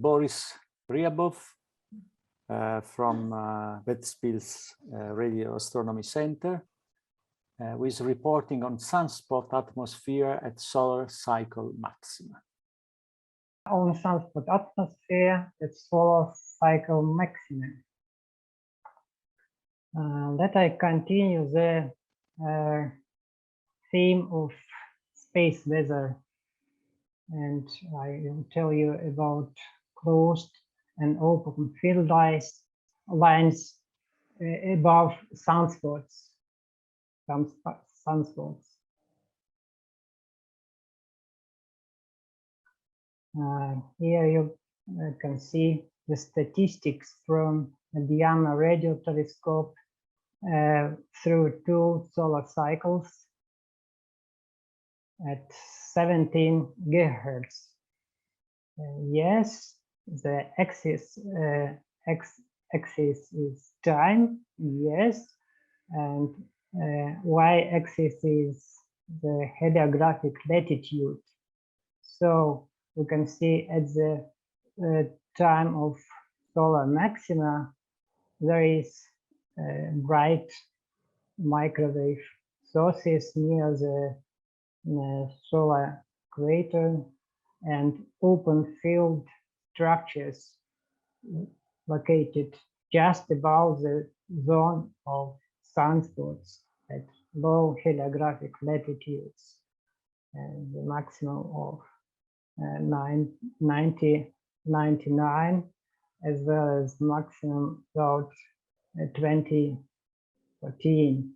Boris Ryabov from Ventspils Radio Astronomy Center, who is reporting on sunspot atmosphere at solar cycle maxima. On sunspot atmosphere at solar cycle maximum. Let I continue the theme of space weather, and I will tell you about closed and open field lines above sunspots. Here you can see the statistics from the Gamma radio telescope through 2 solar cycles at 17 gigahertz. Yes, the axis is time, yes, and y-axis is the heliographic latitude. So you can see at the time of solar maxima, there is bright microwave sources near the solar equator and open field structures located just above the zone of sunspots at low heliographic latitudes, and the maximum of 99, as well as maximum about 2014.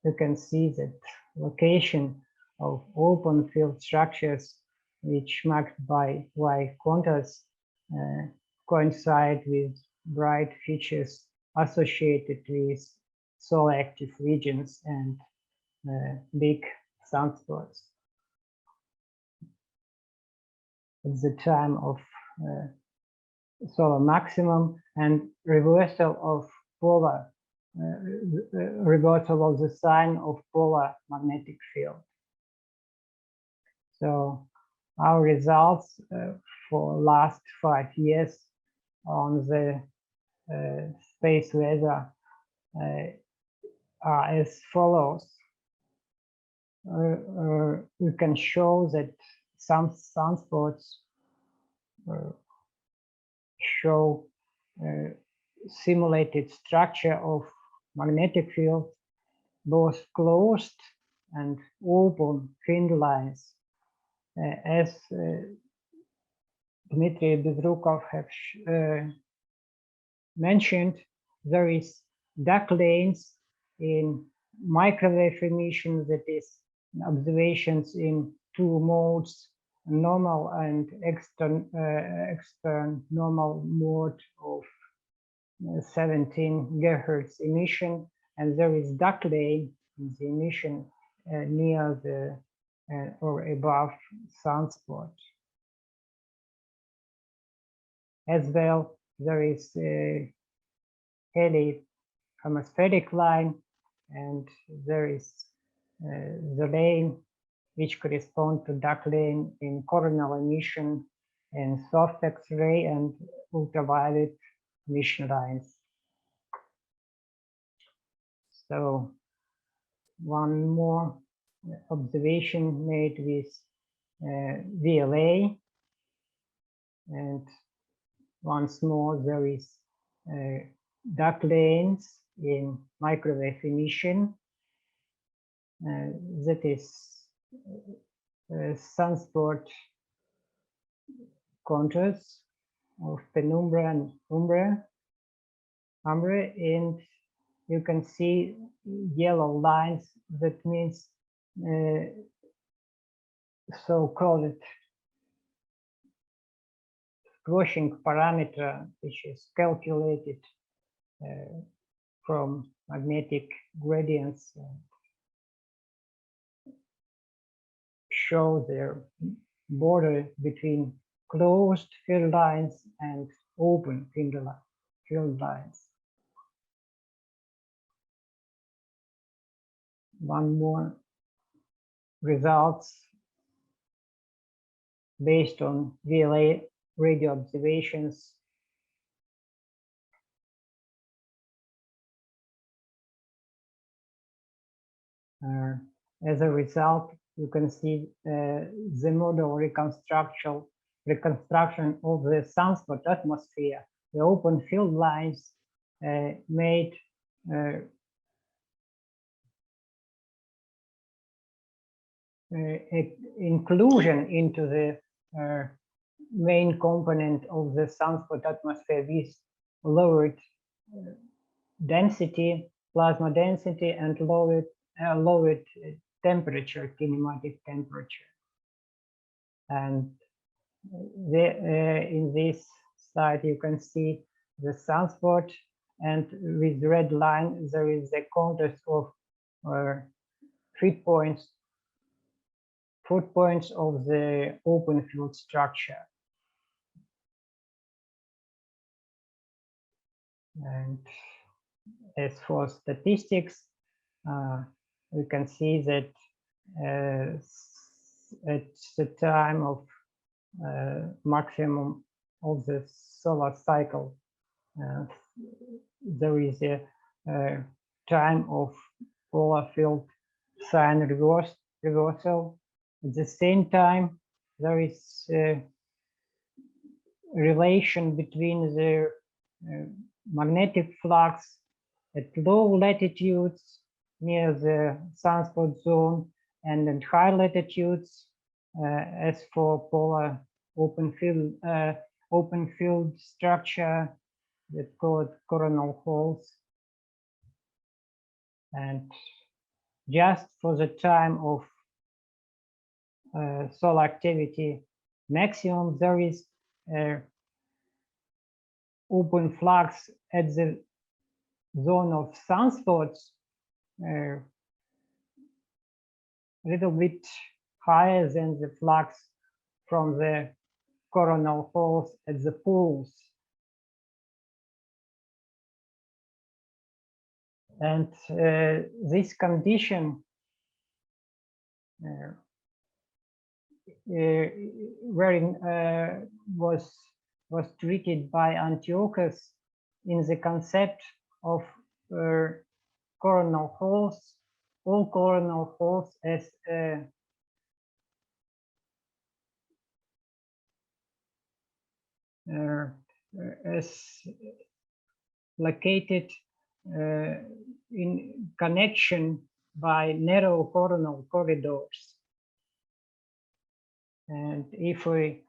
You can see that location of open field structures, which marked by Y contours, coincide with bright features associated with solar active regions and big sunspots. At the time of solar maximum and reversal of polar, reversal of the sign of polar magnetic field. So our results for last 5 years on the space weather are as follows. We can show that some sunspots show simulated structure of magnetic field, both closed and open field lines. As Dmitry Bezrukov has mentioned, there is dark lanes in microwave emission, that is observations in 2 modes, normal and external normal mode of 17 gigahertz emission, and there is dark lane in the emission near the or above sunspot. As well, there is a heli atmospheric line, and there is the lane which correspond to dark lane in coronal emission and soft X-ray and ultraviolet emission lines. So one more observation made with VLA, and once more there is dark lanes in microwave emission. That is sunspot contours of penumbra and umbra, and you can see yellow lines. That means so-called squashing parameter, which is calculated from magnetic gradients, show their border between closed field lines and open field lines. One more results based on VLA radio observations. As a result, you can see the model reconstruction of the sunspot atmosphere. The open field lines made inclusion into the main component of the sunspot atmosphere with lowered density, plasma density, and lowered temperature, kinematic temperature. And in this slide, you can see the sunspot, and with red line, there is the contrast of footpoints of the open field structure. And as for statistics, we can see that at the time of maximum of the solar cycle, there is a time of polar field sign reversal. At the same time, there is a relation between the magnetic flux at low latitudes near the sunspot zone and at high latitudes as for polar open field structure that called coronal holes. And just for the time of solar activity maximum, there is open flux at the zone of sunspots a little bit higher than the flux from the coronal holes at the poles. And this condition was treated by Antiochus in the concept of coronal holes, all coronal holes as located in connection by narrow coronal corridors. And if we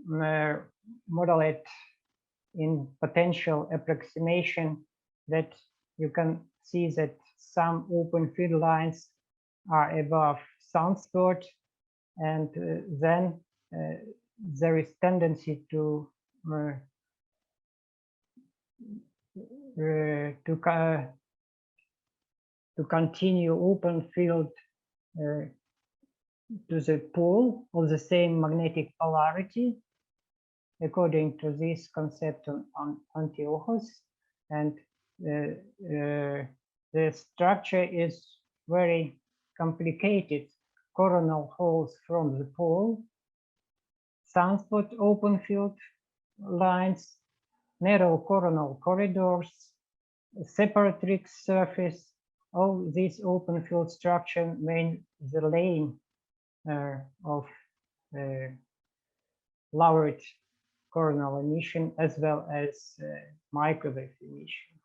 model it in potential approximation, that you can see that some open field lines are above sunspot, and then there is tendency to continue open field to the pole of the same magnetic polarity, according to this concept on Antiochus. And the structure is very complicated. Coronal holes from the pole, sunspot open field lines, narrow coronal corridors, separatrix surface. All this open field structure made the lane of lowered coronal emission as well as microwave emission.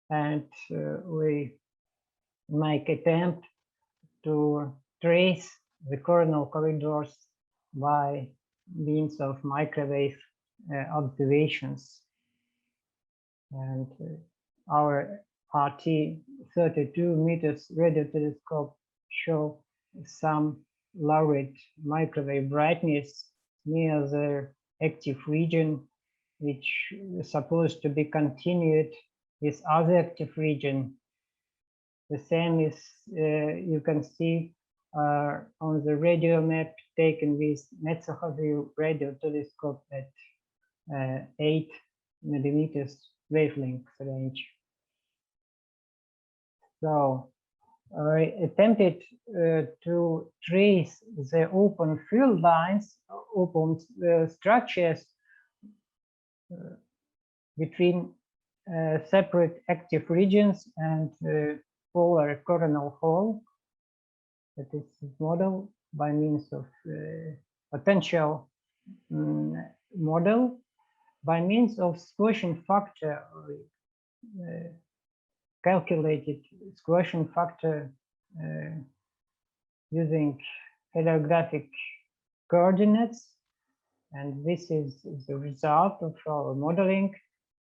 And we make attempt to trace the coronal corridors by means of microwave observations. And our RT 32 meters radio telescope show some lowered microwave brightness near the active region, which is supposed to be continued with other active region. The same is you can see on the radio map taken with Metsohazil radio telescope at 8 millimeters wavelength range. So attempted to trace the open field lines, open structures between separate active regions and polar coronal hole. That is model by means of potential model by means of squashing factor, calculated squashing factor using heliographic coordinates. And this is the result of our modeling.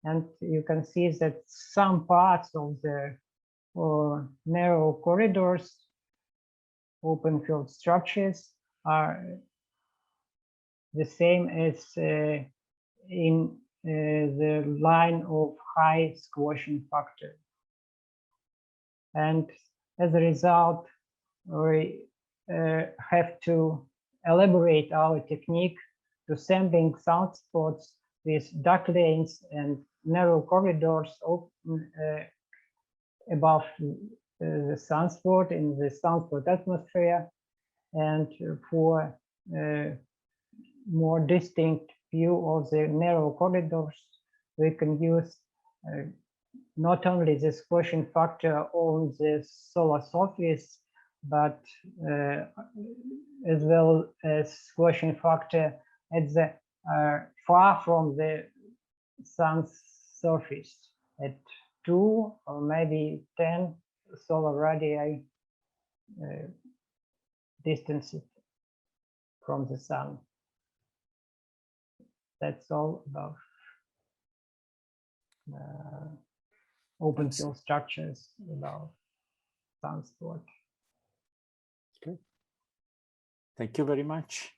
And you can see that some parts of the narrow corridors, open field structures, are the same as in the line of high squashing factor. And as a result, we have to elaborate our technique to sampling sunspots with dark lanes and narrow corridors open, above the sunspot in the sunspot atmosphere, and for more distinct view of the narrow corridors, we can use not only the squashing factor on the solar surface, but as well as squashing factor at the far from the sun's surface at 2 or maybe 10 solar radii distance from the sun. That's all about open field structures about sunspot. Okay. Thank you very much.